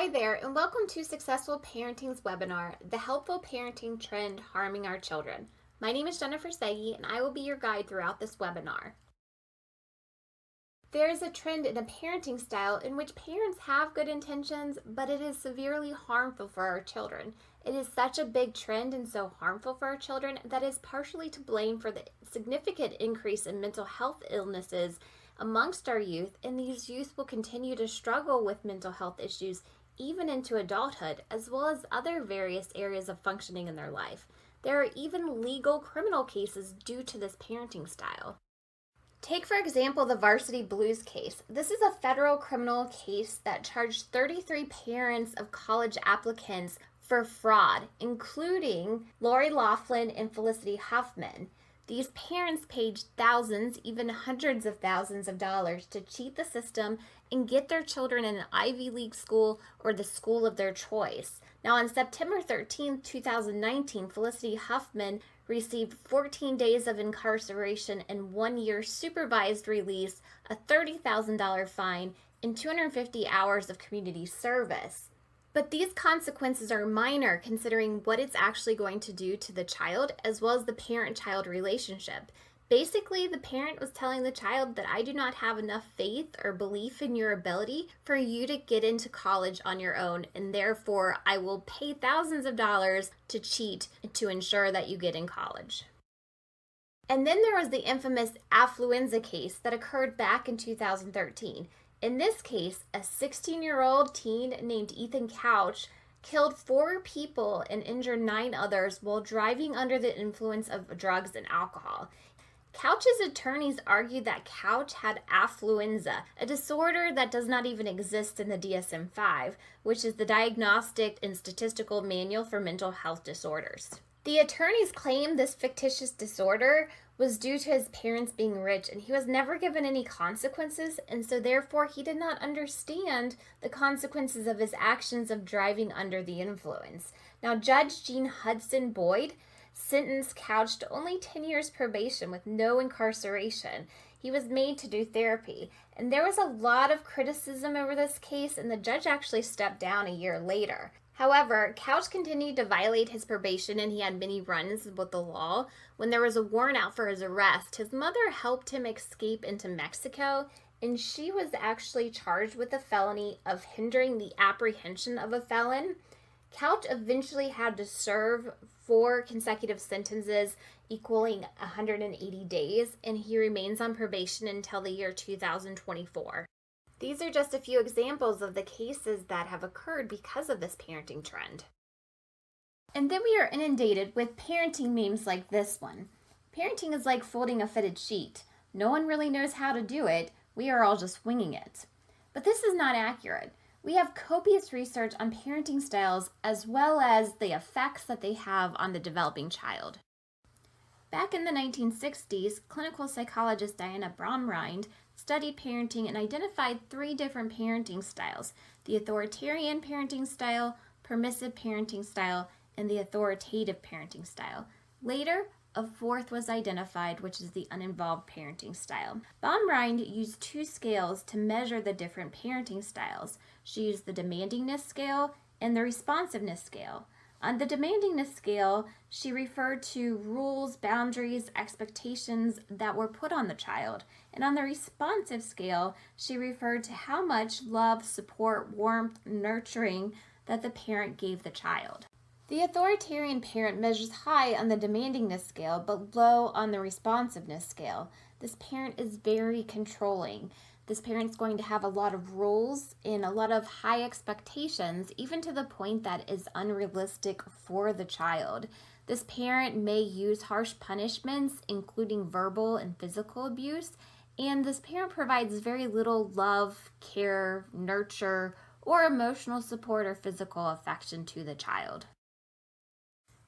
Hi there, and welcome to Successful Parenting's webinar, The Helpful Parenting Trend Harming Our Children. My name is Jennifer Segi, and I will be your guide throughout this webinar. There is a trend in a parenting style in which parents have good intentions, but it is severely harmful for our children. It is such a big trend and so harmful for our children that is partially to blame for the significant increase in mental health illnesses amongst our youth, and these youth will continue to struggle with mental health issues even into adulthood, as well as other various areas of functioning in their life. There are even legal criminal cases due to this parenting style. Take, for example, the VARSITY Blues case. This is a federal criminal case that charged 33 parents of college applicants for fraud, including Lori Laughlin and Felicity Huffman. These parents paid thousands, even hundreds of thousands of dollars to cheat the system and get their children in an Ivy League school or the school of their choice. Now, on September 13, 2019, Felicity Huffman received 14 days of incarceration and 1 year supervised release, a $30,000 fine, and 250 hours of community service. But these consequences are minor considering what it's actually going to do to the child as well as the parent-child relationship. Basically, the parent was telling the child that I do not have enough faith or belief in your ability for you to get into college on your own, and therefore I will pay thousands of dollars to cheat to ensure that you get in college. And then there was the infamous AFFLUENZA case that occurred back in 2013. In this case, a 16-year-old teen named Ethan Couch killed 4 people and injured 9 others while driving under the influence of drugs and alcohol. Couch's attorneys argued that Couch had affluenza, a disorder that does not even exist in the DSM-5, which is the Diagnostic and Statistical Manual for Mental Health Disorders. The attorneys claimed this fictitious disorder was due to his parents being rich, and he was never given any consequences, and so therefore he did not understand the consequences of his actions of driving under the influence. Now, Judge Jean Hudson Boyd sentenced Couch to only 10 years probation with no incarceration. He was made to do therapy, and there was a lot of criticism over this case, and the judge actually stepped down a year later. However, Couch continued to violate his probation, and he had many runs with the law. When there was a warrant out for his arrest, his mother helped him escape into Mexico, and she was actually charged with the felony of hindering the apprehension of a felon. Couch eventually had to serve 4 consecutive sentences equaling 180 days, and he remains on probation until the year 2024. These are just a few examples of the cases that have occurred because of this parenting trend. And then we are inundated with parenting memes like this one. Parenting is like folding a fitted sheet. No one really knows how to do it. We are all just winging it. But this is not accurate. We have copious research on parenting styles as well as the effects that they have on the developing child. Back in the 1960s, clinical psychologist Diana Bromrind studied parenting and identified 3 different parenting styles: the authoritarian parenting style, permissive parenting style, and the authoritative parenting style. Later, a 4th was identified, which is the uninvolved parenting style. Bromrind used 2 scales to measure the different parenting styles. She used the demandingness scale and the responsiveness scale. On the demandingness scale, she referred to rules, boundaries, expectations that were put on the child. And on the responsive scale, she referred to how much love, support, warmth, nurturing that the parent gave the child. The authoritarian parent measures high on the demandingness scale, but low on the responsiveness scale. This parent is very controlling. This parent's going to have a lot of rules and a lot of high expectations, even to the point that is unrealistic for the child. This parent may use harsh punishments, including verbal and physical abuse, and this parent provides very little love, care, nurture, or emotional support or physical affection to the child.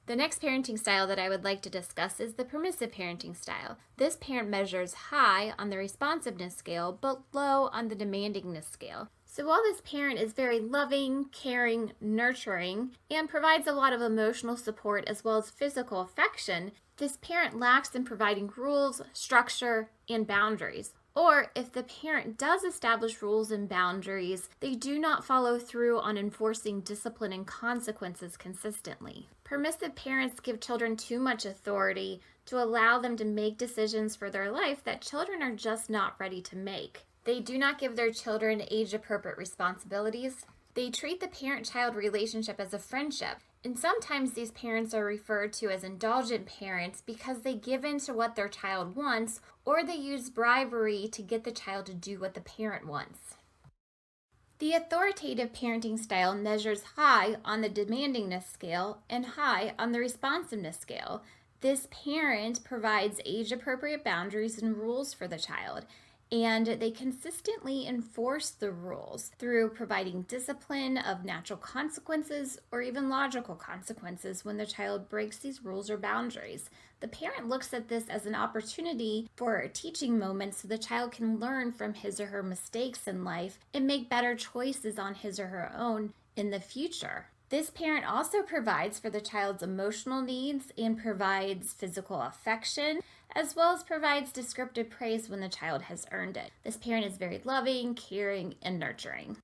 The next parenting style that I would like to discuss is the permissive parenting style. This parent measures high on the responsiveness scale, but low on the demandingness scale. So while this parent is very loving, caring, nurturing, and provides a lot of emotional support as well as physical affection, this parent lacks in providing rules, structure, and boundaries. Or if the parent does establish rules and boundaries, they do not follow through on enforcing discipline and consequences consistently. Permissive parents give children too much authority to allow them to make decisions for their life that children are just not ready to make. They do not give their children age-appropriate responsibilities. They treat the parent-child relationship as a friendship. And sometimes these parents are referred to as indulgent parents because they give in to what their child wants, or they use bribery to get the child to do what the parent wants. The authoritative parenting style measures high on the demandingness scale and high on the responsiveness scale. This parent provides age-appropriate boundaries and rules for the child, and they consistently enforce the rules through providing discipline of natural consequences or even logical consequences when the child breaks these rules or boundaries. The parent looks at this as an opportunity for a teaching moment so the child can learn from his or her mistakes in life and make better choices on his or her own in the future. This parent also provides for the child's emotional needs and provides physical affection, as well as provides descriptive praise when the child has earned it. This parent is very loving, caring, and nurturing.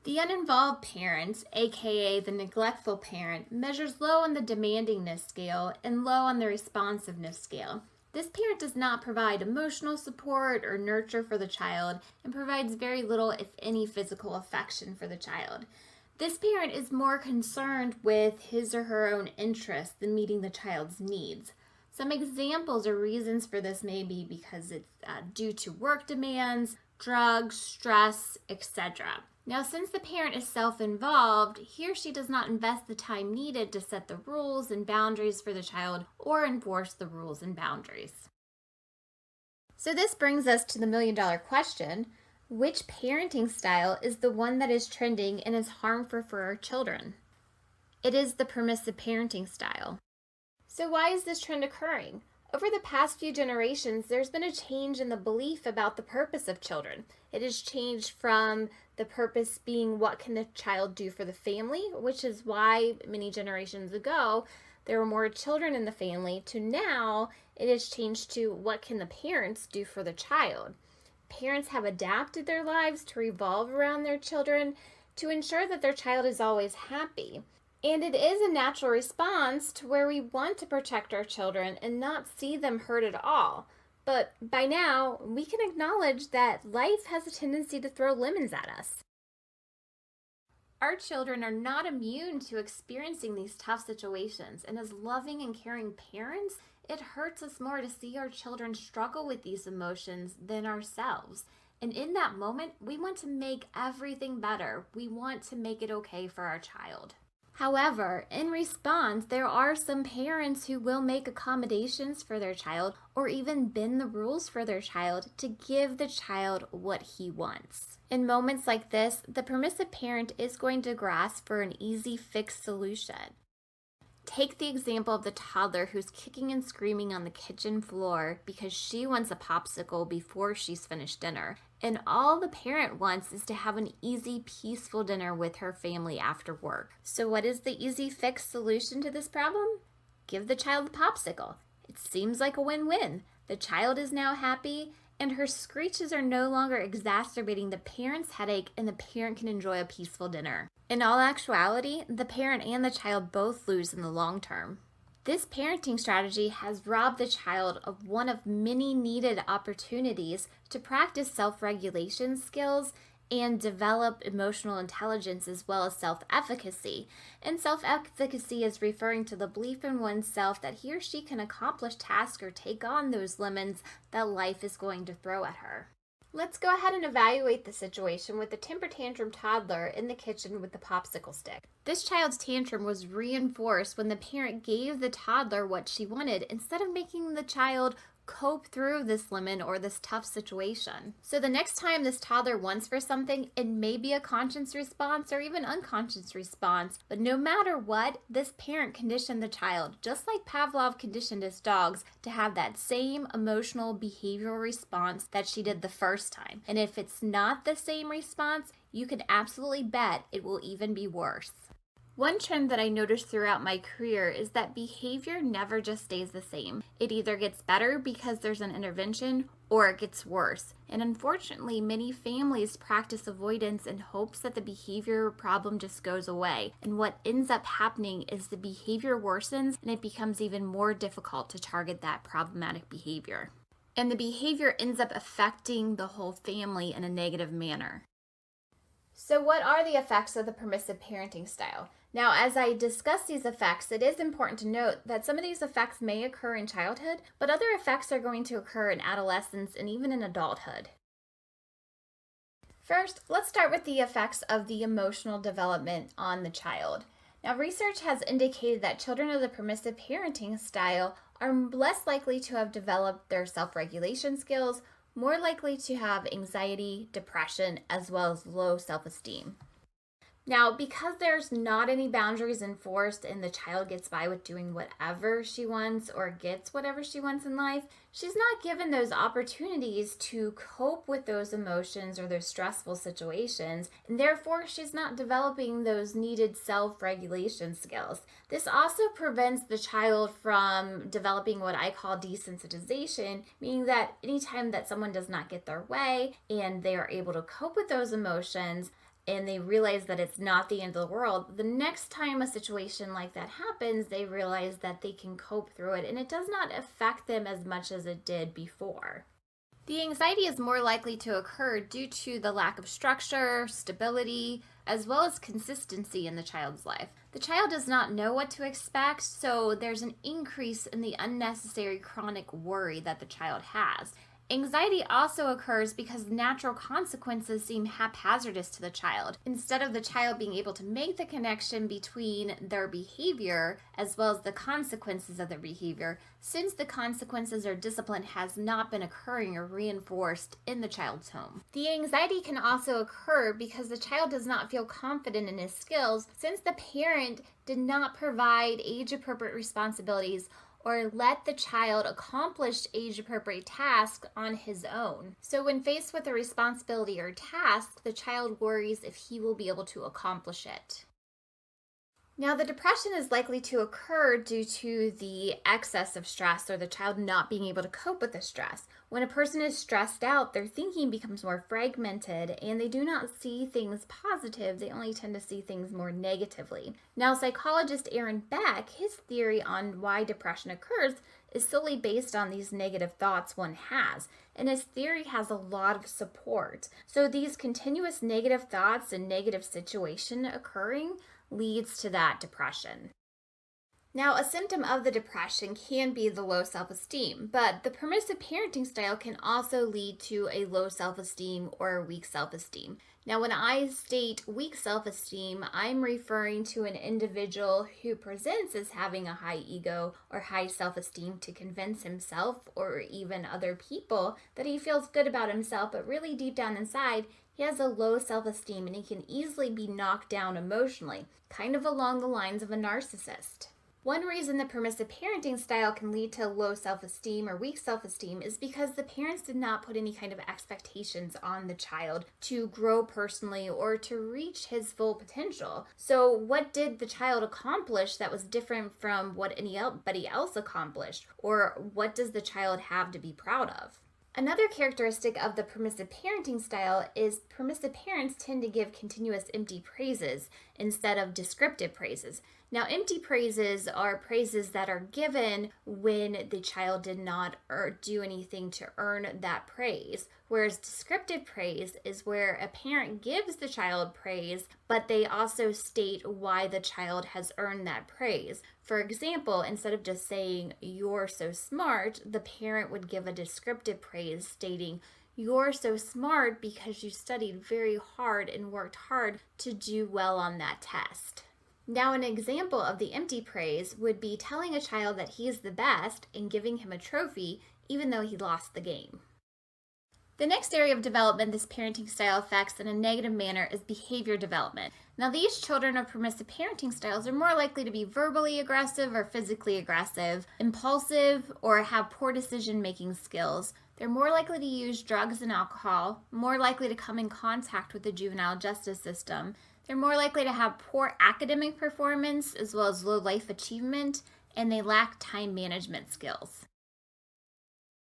The uninvolved parent, aka the neglectful parent, measures low on the demandingness scale and low on the responsiveness scale. This parent does not provide emotional support or nurture for the child and provides very little, if any, physical affection for the child. This parent is more concerned with his or her own interests than meeting the child's needs. Some examples or reasons for this may be because it's due to work demands, drugs, stress, etc. Now, since the parent is self-involved, he or she does not invest the time needed to set the rules and boundaries for the child or enforce the rules and boundaries. So this brings us to the million-dollar question. Which parenting style is the one that is trending and is harmful for our children? It is the permissive parenting style. So why is this trend occurring? Over the past few generations, there's been a change in the belief about the purpose of children. It has changed from the purpose being what can the child do for the family, which is why many generations ago there were more children in the family, to now it has changed to what can the parents do for the child. Parents have adapted their lives to revolve around their children to ensure that their child is always happy. And it is a natural response to where we want to protect our children and not see them hurt at all. But by now, we can acknowledge that life has a tendency to throw lemons at us. Our children are not immune to experiencing these tough situations, and as loving and caring parents, it hurts us more to see our children struggle with these emotions than ourselves. And in that moment, we want to make everything better. We want to make it okay for our child. However, in response, there are some parents who will make accommodations for their child or even bend the rules for their child to give the child what he wants. In moments like this, the permissive parent is going to grasp for an easy fix solution. Take the example of the toddler who's kicking and screaming on the kitchen floor because she wants a popsicle before she's finished dinner. And all the parent wants is to have an easy, peaceful dinner with her family after work. So what is the easy fix solution to this problem? Give the child the popsicle. It seems like a win-win. The child is now happy, and her screeches are no longer exacerbating the parent's headache, and the parent can enjoy a peaceful dinner. In all actuality, the parent and the child both lose in the long term. This parenting strategy has robbed the child of one of many needed opportunities to practice self-regulation skills and develop emotional intelligence as well as self-efficacy. And self-efficacy is referring to the belief in oneself that he or she can accomplish tasks or take on those lemons that life is going to throw at her. Let's go ahead and evaluate the situation with the temper tantrum toddler in the kitchen with the popsicle stick. This child's tantrum was reinforced when the parent gave the toddler what she wanted instead of making the child cope through this lemon or this tough situation. So the next time this toddler wants for something, it may be a conscious response or even unconscious response, but no matter what, this parent conditioned the child, just like Pavlov conditioned his dogs, to have that same emotional behavioral response that she did the first time. And if it's not the same response, you can absolutely bet it will even be worse. One trend that I noticed throughout my career is that behavior never just stays the same. It either gets better because there's an intervention or it gets worse. And unfortunately, many families practice avoidance in hopes that the behavior problem just goes away. And what ends up happening is the behavior worsens and it becomes even more difficult to target that problematic behavior. And the behavior ends up affecting the whole family in a negative manner. So what are the effects of the permissive parenting style? Now, as I discuss these effects, it is important to note that some of these effects may occur in childhood, but other effects are going to occur in adolescence and even in adulthood. First, let's start with the effects of the emotional development on the child. Now, research has indicated that children of the permissive parenting style are less likely to have developed their self-regulation skills, more likely to have anxiety, depression, as well as low self-esteem. Now, because there's not any boundaries enforced and the child gets by with doing whatever she wants or gets whatever she wants in life, she's not given those opportunities to cope with those emotions or those stressful situations, and therefore she's not developing those needed self-regulation skills. This also prevents the child from developing what I call desensitization, meaning that anytime that someone does not get their way and they are able to cope with those emotions, and they realize that it's not the end of the world, the next time a situation like that happens, they realize that they can cope through it, and it does not affect them as much as it did before. The anxiety is more likely to occur due to the lack of structure, stability, as well as consistency in the child's life. The child does not know what to expect, so there's an increase in the unnecessary chronic worry that the child has. Anxiety also occurs because natural consequences seem haphazardous to the child. Instead of the child being able to make the connection between their behavior as well as the consequences of their behavior, since the consequences or discipline has not been occurring or reinforced in the child's home. The anxiety can also occur because the child does not feel confident in his skills since the parent did not provide age-appropriate responsibilities or let the child accomplish age-appropriate tasks on his own. So when faced with a responsibility or task, the child worries if he will be able to accomplish it. Now, the depression is likely to occur due to the excess of stress or the child not being able to cope with the stress. When a person is stressed out, their thinking becomes more fragmented and they do not see things positive. They only tend to see things more negatively. Now, psychologist Aaron Beck, his theory on why depression occurs is solely based on these negative thoughts one has. And his theory has a lot of support. So these continuous negative thoughts and negative situation occurring leads to that depression. Now, a symptom of the depression can be the low self-esteem, but the permissive parenting style can also lead to a low self-esteem or a weak self-esteem. Now, when I state weak self-esteem, I'm referring to an individual who presents as having a high ego or high self-esteem to convince himself or even other people that he feels good about himself, but really deep down inside, he has a low self-esteem and he can easily be knocked down emotionally, kind of along the lines of a narcissist. One reason the permissive parenting style can lead to low self-esteem or weak self-esteem is because the parents did not put any kind of expectations on the child to grow personally or to reach his full potential. So what did the child accomplish that was different from what anybody else accomplished? Or what does the child have to be proud of? Another characteristic of the permissive parenting style is permissive parents tend to give continuous empty praises instead of descriptive praises. Now, empty praises are praises that are given when the child did not do anything to earn that praise, whereas descriptive praise is where a parent gives the child praise, but they also state why the child has earned that praise. For example, instead of just saying, "You're so smart," the parent would give a descriptive praise stating, "You're so smart because you studied very hard and worked hard to do well on that test." Now, an example of the empty praise would be telling a child that he is the best and giving him a trophy even though he lost the game. The next area of development this parenting style affects in a negative manner is behavior development. Now, these children of permissive parenting styles are more likely to be verbally aggressive or physically aggressive, impulsive, or have poor decision-making skills. They're more likely to use drugs and alcohol, more likely to come in contact with the juvenile justice system. They're more likely to have poor academic performance as well as low life achievement, and they lack time management skills.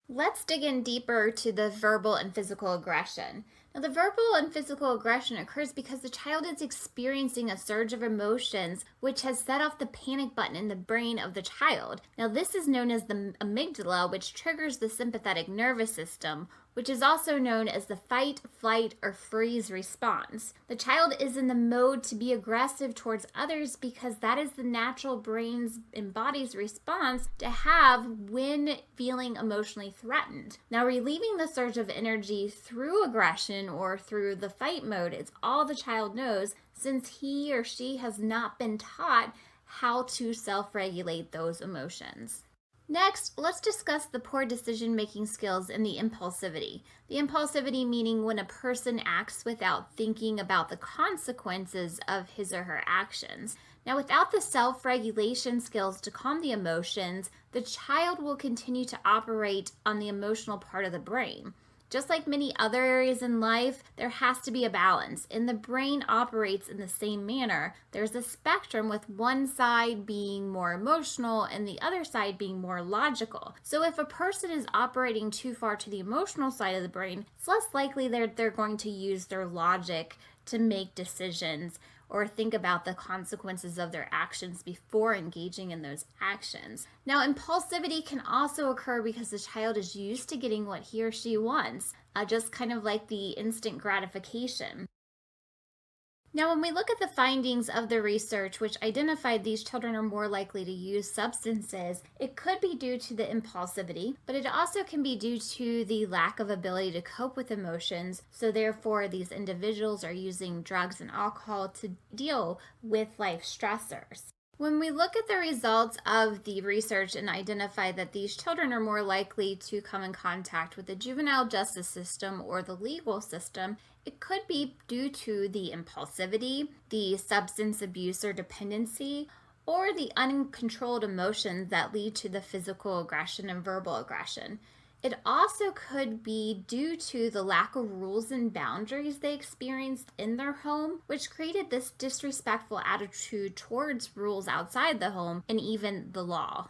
Let's dig in deeper to the verbal and physical aggression. Now, the verbal and physical aggression occurs because the child is experiencing a surge of emotions, which has set off the panic button in the brain of the child. Now, this is known as the amygdala, which triggers the sympathetic nervous system, which is also known as the fight, flight, or freeze response. The child is in the mode to be aggressive towards others because that is the natural brain's and body's response to have when feeling emotionally threatened. Now, relieving the surge of energy through aggression or through the fight mode is all the child knows, since he or she has not been taught how to self-regulate those emotions. Next, let's discuss the poor decision-making skills and the impulsivity. The impulsivity meaning when a person acts without thinking about the consequences of his or her actions. Now, without the self-regulation skills to calm the emotions, the child will continue to operate on the emotional part of the brain. Just like many other areas in life, there has to be a balance, and the brain operates in the same manner. There's a spectrum with one side being more emotional and the other side being more logical. So if a person is operating too far to the emotional side of the brain, it's less likely they're going to use their logic to make decisions or think about the consequences of their actions before engaging in those actions. Now, impulsivity can also occur because the child is used to getting what he or she wants, just kind of like the instant gratification. Now, when we look at the findings of the research, which identified these children are more likely to use substances, it could be due to the impulsivity, but it also can be due to the lack of ability to cope with emotions. So therefore, these individuals are using drugs and alcohol to deal with life stressors. When we look at the results of the research and identify that these children are more likely to come in contact with the juvenile justice system or the legal system, it could be due to the impulsivity, the substance abuse or dependency, or the uncontrolled emotions that lead to the physical aggression and verbal aggression. It also could be due to the lack of rules and boundaries they experienced in their home, which created this disrespectful attitude towards rules outside the home and even the law.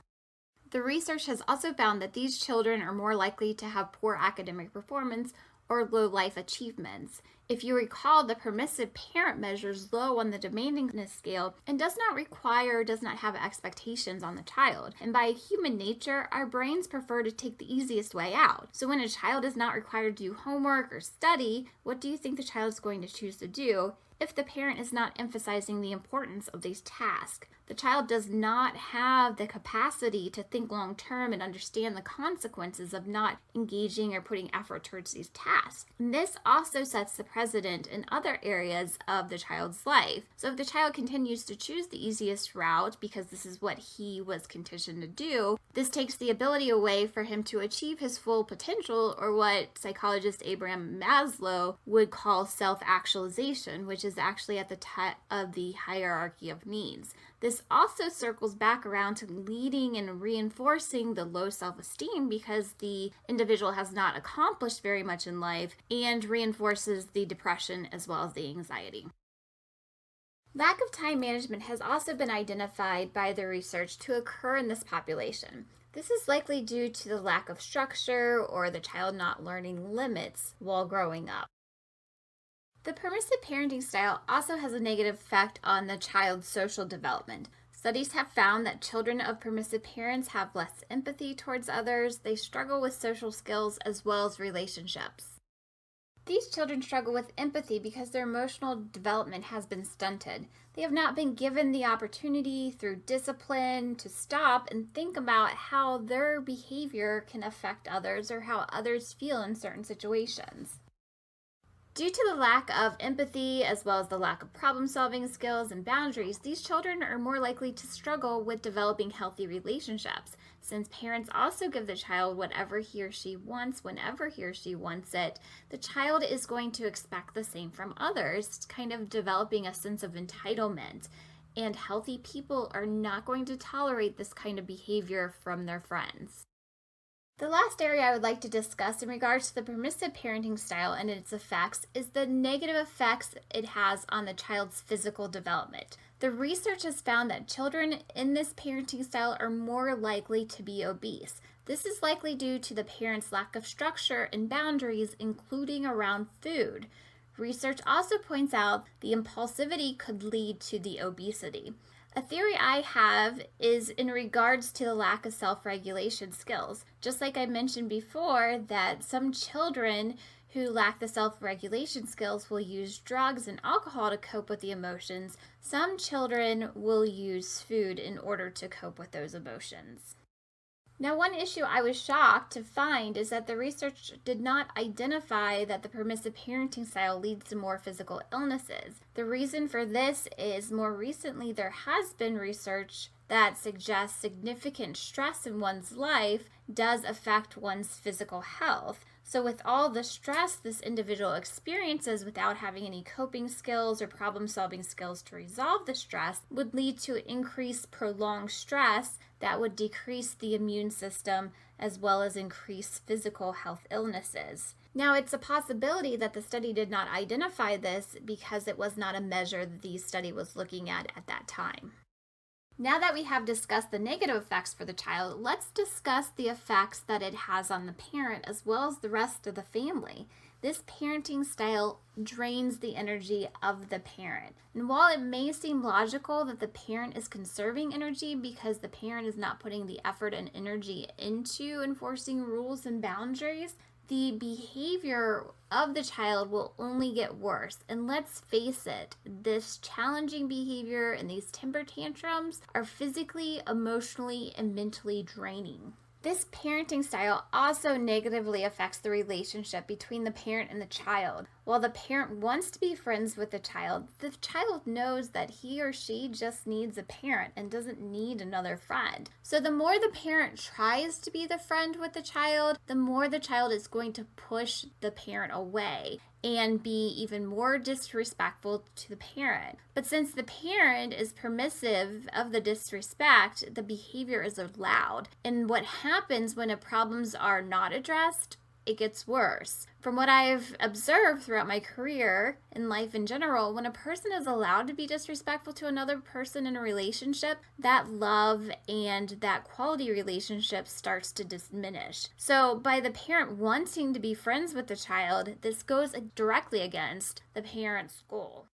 The research has also found that these children are more likely to have poor academic performance or low life achievements. If you recall, the permissive parent measures low on the demandingness scale and does not have expectations on the child. And by human nature, our brains prefer to take the easiest way out. So when a child is not required to do homework or study, what do you think the child is going to choose to do if the parent is not emphasizing the importance of these tasks? The child does not have the capacity to think long term and understand the consequences of not engaging or putting effort towards these tasks. And this also sets the precedent in other areas of the child's life. So if the child continues to choose the easiest route because this is what he was conditioned to do, this takes the ability away for him to achieve his full potential, or what psychologist Abraham Maslow would call self-actualization, which is actually at the top of the hierarchy of needs. This also circles back around to leading and reinforcing the low self-esteem because the individual has not accomplished very much in life, and reinforces the depression as well as the anxiety. Lack of time management has also been identified by the research to occur in this population. This is likely due to the lack of structure or the child not learning limits while growing up. The permissive parenting style also has a negative effect on the child's social development. Studies have found that children of permissive parents have less empathy towards others. They struggle with social skills as well as relationships. These children struggle with empathy because their emotional development has been stunted. They have not been given the opportunity through discipline to stop and think about how their behavior can affect others or how others feel in certain situations. Due to the lack of empathy, as well as the lack of problem-solving skills and boundaries, these children are more likely to struggle with developing healthy relationships. Since parents also give the child whatever he or she wants, whenever he or she wants it, the child is going to expect the same from others, kind of developing a sense of entitlement. And healthy people are not going to tolerate this kind of behavior from their friends. The last area I would like to discuss in regards to the permissive parenting style and its effects is the negative effects it has on the child's physical development. The research has found that children in this parenting style are more likely to be obese. This is likely due to the parents' lack of structure and boundaries, including around food. Research also points out the impulsivity could lead to the obesity. A theory I have is in regards to the lack of self-regulation skills. Just like I mentioned before, that some children who lack the self-regulation skills will use drugs and alcohol to cope with the emotions. Some children will use food in order to cope with those emotions. Now, one issue I was shocked to find is that the research did not identify that the permissive parenting style leads to more physical illnesses. The reason for this is more recently there has been research that suggests significant stress in one's life does affect one's physical health. So with all the stress this individual experiences without having any coping skills or problem-solving skills to resolve the stress would lead to increased prolonged stress that would decrease the immune system as well as increase physical health illnesses. Now, it's a possibility that the study did not identify this because it was not a measure that the study was looking at that time. Now that we have discussed the negative effects for the child, let's discuss the effects that it has on the parent as well as the rest of the family. This parenting style drains the energy of the parent. And while it may seem logical that the parent is conserving energy because the parent is not putting the effort and energy into enforcing rules and boundaries, the behavior of the child will only get worse. And let's face it, this challenging behavior and these temper tantrums are physically, emotionally, and mentally draining. This parenting style also negatively affects the relationship between the parent and the child. While the parent wants to be friends with the child knows that he or she just needs a parent and doesn't need another friend. So the more the parent tries to be the friend with the child, the more the child is going to push the parent away and be even more disrespectful to the parent. But since the parent is permissive of the disrespect, the behavior is allowed. And what happens when problems are not addressed? It gets worse. From what I've observed throughout my career in life in general, when a person is allowed to be disrespectful to another person in a relationship, that love and that quality relationship starts to diminish. So by the parent wanting to be friends with the child, this goes directly against the parent's goal.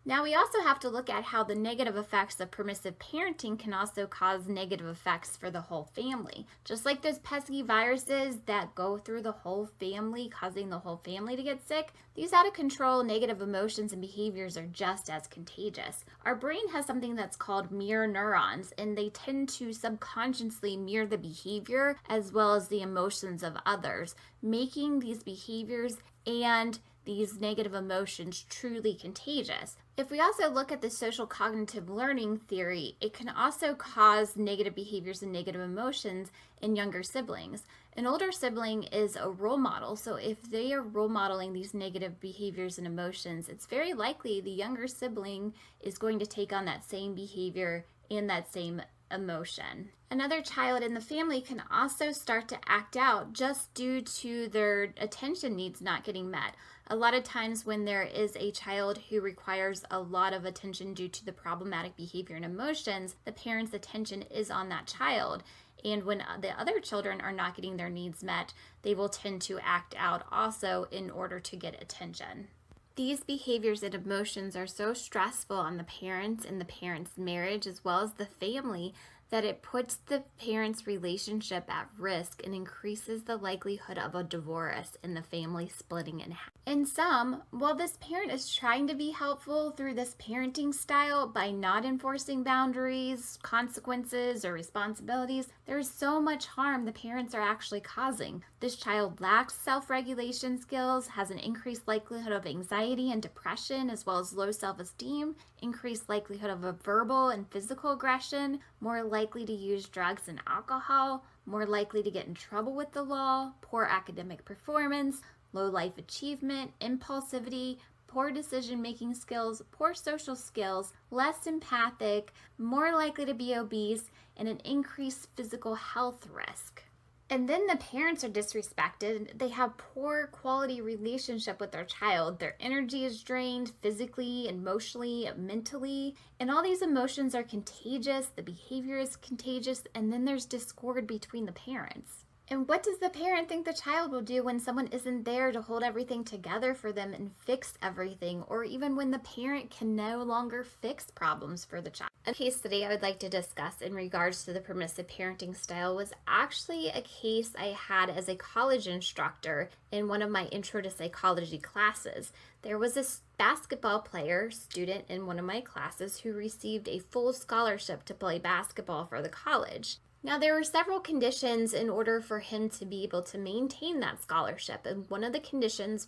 Now we also have to look at how the negative effects of permissive parenting can also cause negative effects for the whole family. Just like those pesky viruses that go through the whole family, causing the whole family to get sick, these out of control negative emotions and behaviors are just as contagious. Our brain has something that's called mirror neurons, and they tend to subconsciously mirror the behavior as well as the emotions of others, making these behaviors and these negative emotions truly contagious. If we also look at the social cognitive learning theory, it can also cause negative behaviors and negative emotions in younger siblings. An older sibling is a role model, so if they are role modeling these negative behaviors and emotions, it's very likely the younger sibling is going to take on that same behavior and that same emotion. Another child in the family can also start to act out just due to their attention needs not getting met. A lot of times when there is a child who requires a lot of attention due to the problematic behavior and emotions, the parent's attention is on that child. And when the other children are not getting their needs met, they will tend to act out also in order to get attention. These behaviors and emotions are so stressful on the parents and the parents' marriage as well as the family that it puts the parents' relationship at risk and increases the likelihood of a divorce and the family splitting in half. In sum, while this parent is trying to be helpful through this parenting style by not enforcing boundaries, consequences, or responsibilities, there is so much harm the parents are actually causing. This child lacks self-regulation skills, has an increased likelihood of anxiety and depression, as well as low self-esteem, increased likelihood of a verbal and physical aggression, more likely to use drugs and alcohol, more likely to get in trouble with the law, poor academic performance, low life achievement, impulsivity, poor decision-making skills, poor social skills, less empathic, more likely to be obese, and an increased physical health risk. And then the parents are disrespected. They have poor quality relationship with their child. Their energy is drained physically, emotionally, mentally. And all these emotions are contagious. The behavior is contagious. And then there's discord between the parents. And what does the parent think the child will do when someone isn't there to hold everything together for them and fix everything, or even when the parent can no longer fix problems for the child? A case today I would like to discuss in regards to the permissive parenting style was actually a case I had as a college instructor in one of my intro to psychology classes. There was a basketball player student in one of my classes who received a full scholarship to play basketball for the college. Now, there were several conditions in order for him to be able to maintain that scholarship, and one of the conditions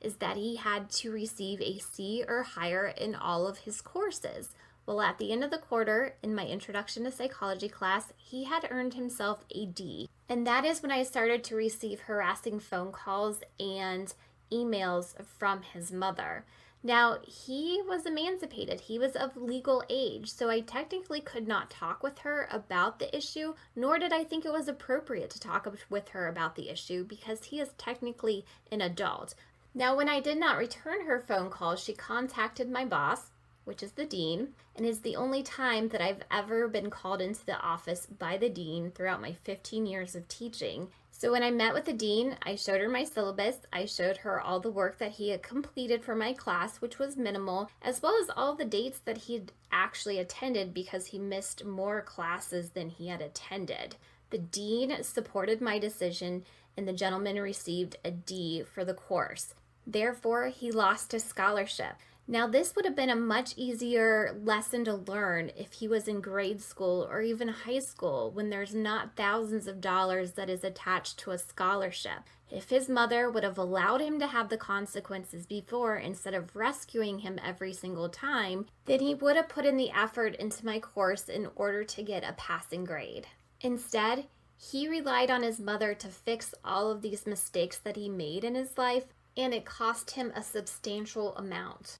is that he had to receive a C or higher in all of his courses. Well, at the end of the quarter, in my introduction to psychology class, he had earned himself a D, and that is when I started to receive harassing phone calls and emails from his mother. Now, he was emancipated. He was of legal age, so I technically could not talk with her about the issue, nor did I think it was appropriate to talk with her about the issue because he is technically an adult. Now, when I did not return her phone call, she contacted my boss, which is the dean, and is the only time that I've ever been called into the office by the dean throughout my 15 years of teaching. So when I met with the dean, I showed her my syllabus, I showed her all the work that he had completed for my class, which was minimal, as well as all the dates that he had actually attended because he missed more classes than he had attended. The dean supported my decision, and the gentleman received a D for the course. Therefore, he lost his scholarship. Now, this would have been a much easier lesson to learn if he was in grade school or even high school when there's not thousands of dollars that is attached to a scholarship. If his mother would have allowed him to have the consequences before instead of rescuing him every single time, then he would have put in the effort into my course in order to get a passing grade. Instead, he relied on his mother to fix all of these mistakes that he made in his life, and it cost him a substantial amount.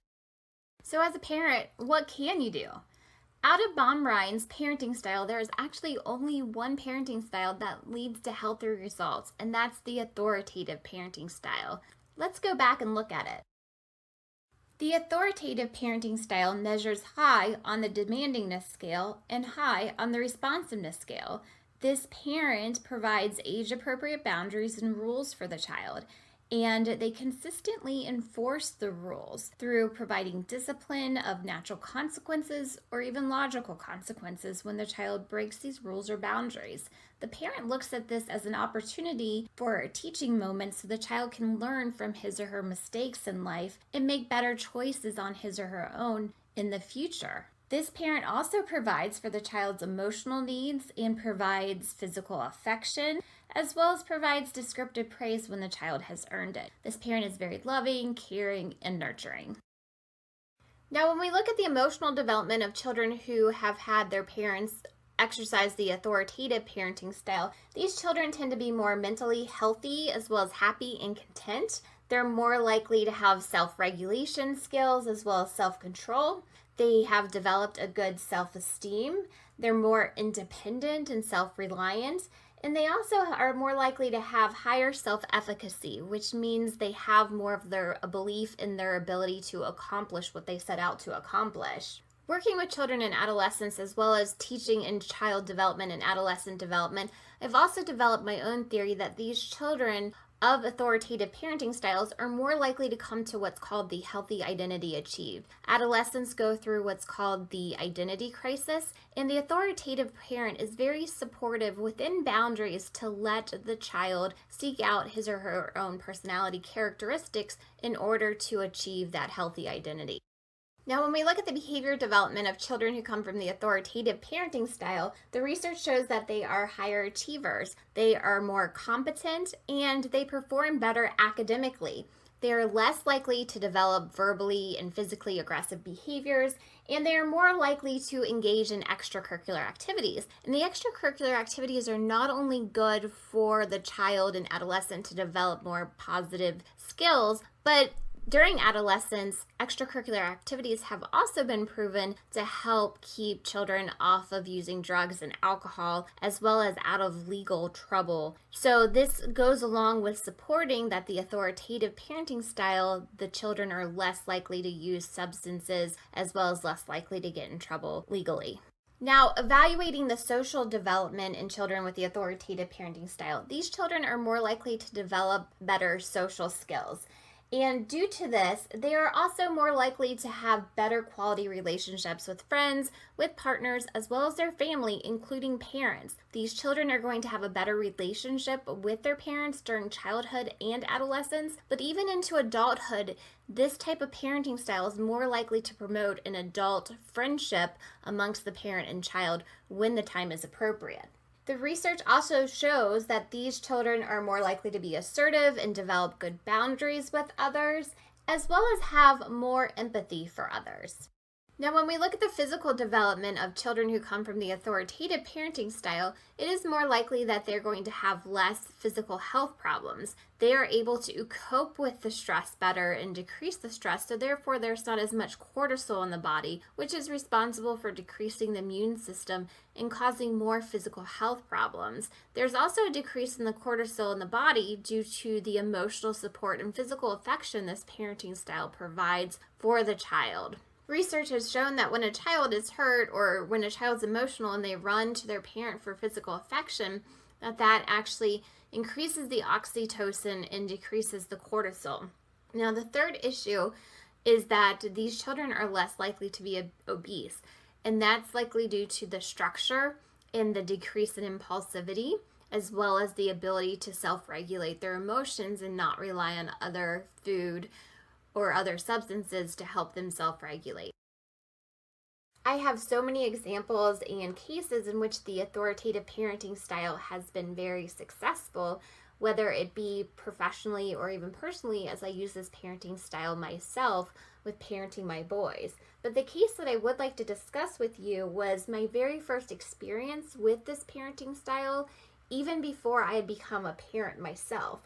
So as a parent, what can you do? Out of Baumrine's parenting style, there is actually only one parenting style that leads to healthier results, and that's the authoritative parenting style. Let's go back and look at it. The authoritative parenting style measures high on the demandingness scale and high on the responsiveness scale. This parent provides age-appropriate boundaries and rules for the child, and they consistently enforce the rules through providing discipline of natural consequences or even logical consequences when the child breaks these rules or boundaries. The parent looks at this as an opportunity for a teaching moment so the child can learn from his or her mistakes in life and make better choices on his or her own in the future. This parent also provides for the child's emotional needs and provides physical affection, as well as provides descriptive praise when the child has earned it. This parent is very loving, caring, and nurturing. Now, when we look at the emotional development of children who have had their parents exercise the authoritative parenting style, these children tend to be more mentally healthy as well as happy and content. They're more likely to have self-regulation skills as well as self-control. They have developed a good self-esteem. They're more independent and self-reliant. And they also are more likely to have higher self-efficacy, which means they have more of a belief in their ability to accomplish what they set out to accomplish. Working with children and adolescents as well as teaching in child development and adolescent development, I've also developed my own theory that these children of authoritative parenting styles are more likely to come to what's called the healthy identity achieved. Adolescents go through what's called the identity crisis, and the authoritative parent is very supportive within boundaries to let the child seek out his or her own personality characteristics in order to achieve that healthy identity. Now, when we look at the behavior development of children who come from the authoritative parenting style, the research shows that they are higher achievers. They are more competent and they perform better academically. They are less likely to develop verbally and physically aggressive behaviors, and they are more likely to engage in extracurricular activities. And the extracurricular activities are not only good for the child and adolescent to develop more positive skills, but During adolescence, extracurricular activities have also been proven to help keep children off of using drugs and alcohol, as well as out of legal trouble. So this goes along with supporting that the authoritative parenting style, the children are less likely to use substances, as well as less likely to get in trouble legally. Now, evaluating the social development in children with the authoritative parenting style, these children are more likely to develop better social skills. And due to this, they are also more likely to have better quality relationships with friends, with partners, as well as their family, including parents. These children are going to have a better relationship with their parents during childhood and adolescence, but even into adulthood, this type of parenting style is more likely to promote an adult friendship amongst the parent and child when the time is appropriate. The research also shows that these children are more likely to be assertive and develop good boundaries with others, as well as have more empathy for others. Now, when we look at the physical development of children who come from the authoritative parenting style, it is more likely that they're going to have less physical health problems. They are able to cope with the stress better and decrease the stress, so therefore there's not as much cortisol in the body, which is responsible for decreasing the immune system and causing more physical health problems. There's also a decrease in the cortisol in the body due to the emotional support and physical affection this parenting style provides for the child. Research has shown that when a child is hurt or when a child's emotional and they run to their parent for physical affection, that actually increases the oxytocin and decreases the cortisol. Now, the third issue is that these children are less likely to be obese, and that's likely due to the structure and the decrease in impulsivity, as well as the ability to self-regulate their emotions and not rely on other food or other substances to help them self-regulate. I have so many examples and cases in which the authoritative parenting style has been very successful, whether it be professionally or even personally, as I use this parenting style myself with parenting my boys. But the case that I would like to discuss with you was my very first experience with this parenting style, even before I had become a parent myself.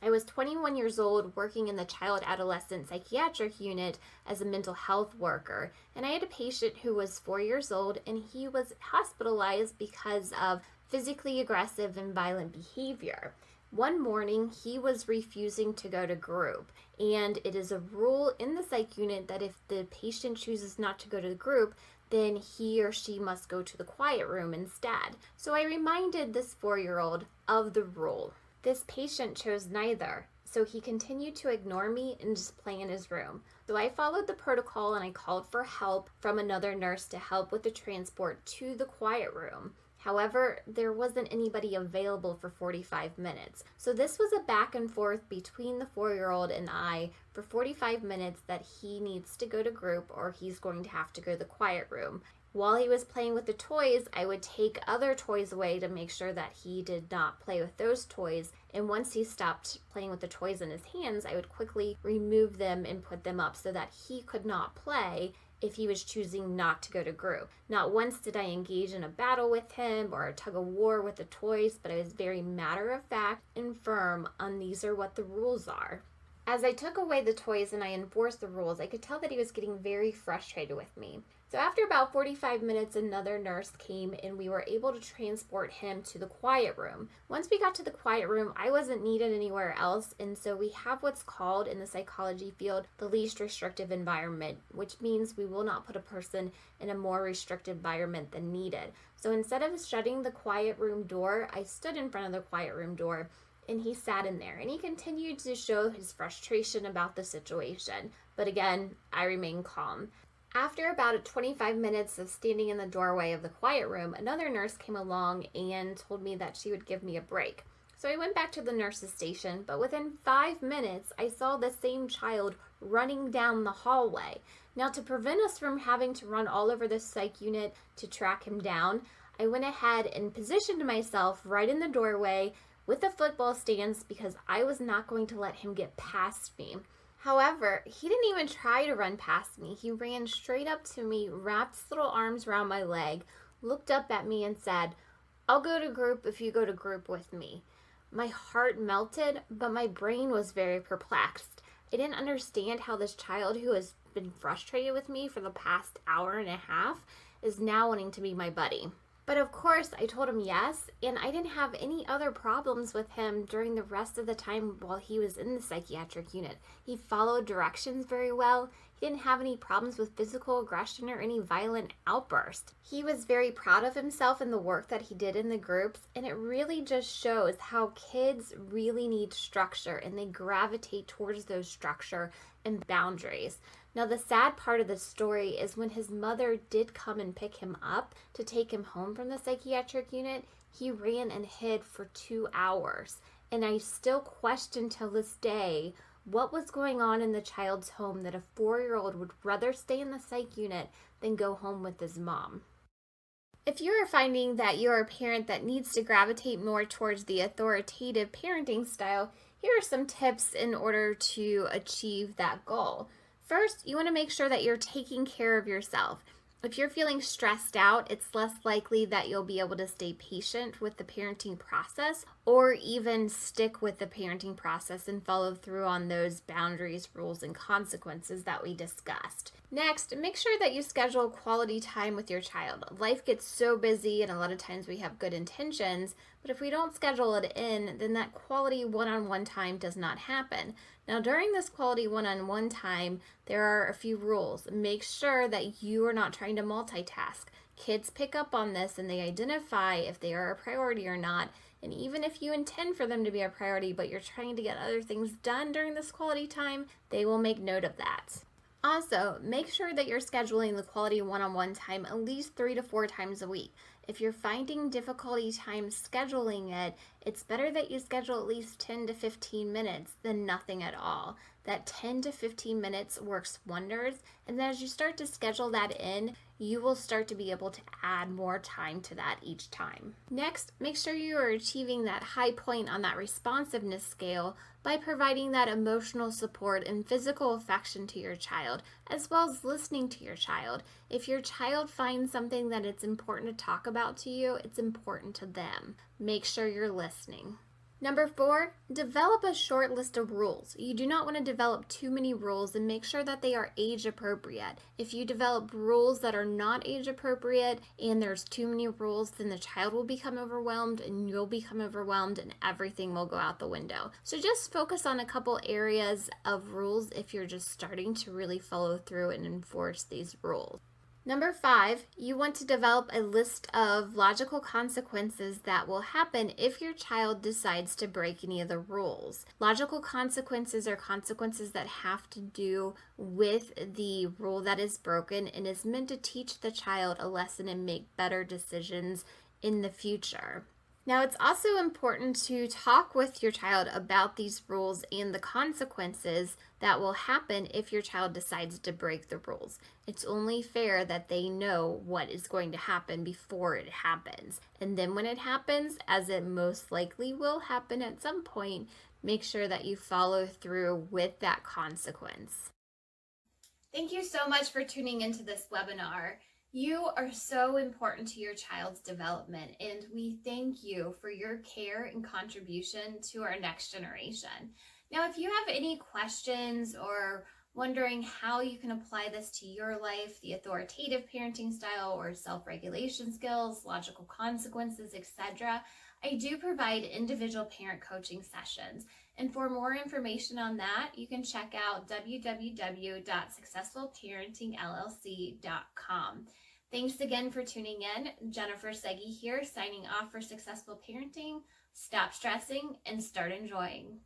I was 21 years old working in the child adolescent psychiatric unit as a mental health worker, and I had a patient who was 4 years old, and he was hospitalized because of physically aggressive and violent behavior. One morning, he was refusing to go to group, and it is a rule in the psych unit that if the patient chooses not to go to the group, then he or she must go to the quiet room instead. So I reminded this 4-year-old of the rule. This patient chose neither, so he continued to ignore me and just play in his room. So I followed the protocol and I called for help from another nurse to help with the transport to the quiet room. However, there wasn't anybody available for 45 minutes. So this was a back and forth between the 4-year-old and I for 45 minutes that he needs to go to group or he's going to have to go to the quiet room. While he was playing with the toys, I would take other toys away to make sure that he did not play with those toys. And once he stopped playing with the toys in his hands, I would quickly remove them and put them up so that he could not play if he was choosing not to go to group. Not once did I engage in a battle with him or a tug of war with the toys, but I was very matter of fact and firm on these are what the rules are. As I took away the toys and I enforced the rules, I could tell that he was getting very frustrated with me. So after about 45 minutes, another nurse came and we were able to transport him to the quiet room. Once we got to the quiet room, I wasn't needed anywhere else, and so we have what's called in the psychology field the least restrictive environment, which means we will not put a person in a more restricted environment than needed. So instead of shutting the quiet room door, I stood in front of the quiet room door and he sat in there and he continued to show his frustration about the situation. But again, I remained calm. After about 25 minutes of standing in the doorway of the quiet room, another nurse came along and told me that she would give me a break. So I went back to the nurse's station, but within 5 minutes, I saw the same child running down the hallway. Now, to prevent us from having to run all over the psych unit to track him down, I went ahead and positioned myself right in the doorway with the football stands because I was not going to let him get past me. However, he didn't even try to run past me. He ran straight up to me, wrapped his little arms around my leg, looked up at me and said, "I'll go to group if you go to group with me." My heart melted, but my brain was very perplexed. I didn't understand how this child who has been frustrated with me for the past hour and a half is now wanting to be my buddy. But of course, I told him yes, and I didn't have any other problems with him during the rest of the time while he was in the psychiatric unit. He followed directions very well. He didn't have any problems with physical aggression or any violent outbursts. He was very proud of himself and the work that he did in the groups, and it really just shows how kids really need structure, and they gravitate towards those structure and boundaries. Now, the sad part of the story is when his mother did come and pick him up to take him home from the psychiatric unit, he ran and hid for 2 hours. And I still question till this day what was going on in the child's home that a 4-year-old would rather stay in the psych unit than go home with his mom. If you are finding that you're a parent that needs to gravitate more towards the authoritative parenting style, here are some tips in order to achieve that goal. First, you want to make sure that you're taking care of yourself. If you're feeling stressed out, it's less likely that you'll be able to stay patient with the parenting process or even stick with the parenting process and follow through on those boundaries, rules, and consequences that we discussed. Next, make sure that you schedule quality time with your child. Life gets so busy, and a lot of times we have good intentions, but if we don't schedule it in, then that quality one-on-one time does not happen. Now, during this quality one-on-one time, there are a few rules. Make sure that you are not trying to multitask. Kids pick up on this and they identify if they are a priority or not. And even if you intend for them to be a priority, but you're trying to get other things done during this quality time, they will make note of that. Also, make sure that you're scheduling the quality one-on-one time at least 3 to 4 times a week. If you're finding difficulty time scheduling it, it's better that you schedule at least 10 to 15 minutes than nothing at all. That 10 to 15 minutes works wonders, and then as you start to schedule that in, you will start to be able to add more time to that each time. Next, make sure you are achieving that high point on that responsiveness scale by providing that emotional support and physical affection to your child, as well as listening to your child. If your child finds something that it's important to talk about to you, it's important to them. Make sure you're listening. Number 4, develop a short list of rules. You do not want to develop too many rules, and make sure that they are age appropriate. If you develop rules that are not age appropriate and there's too many rules, then the child will become overwhelmed and you'll become overwhelmed and everything will go out the window. So just focus on a couple areas of rules if you're just starting to really follow through and enforce these rules. Number 5, you want to develop a list of logical consequences that will happen if your child decides to break any of the rules. Logical consequences are consequences that have to do with the rule that is broken and is meant to teach the child a lesson and make better decisions in the future. Now, it's also important to talk with your child about these rules and the consequences that will happen if your child decides to break the rules. It's only fair that they know what is going to happen before it happens. And then when it happens, as it most likely will happen at some point, make sure that you follow through with that consequence. Thank you so much for tuning into this webinar. You are so important to your child's development, and we thank you for your care and contribution to our next generation. Now, if you have any questions or wondering how you can apply this to your life, the authoritative parenting style or self-regulation skills, logical consequences, etc., I do provide individual parent coaching sessions. And for more information on that, you can check out www.successfulparentingllc.com. Thanks again for tuning in. Jennifer Segi here, signing off for Successful Parenting. Stop stressing and start enjoying.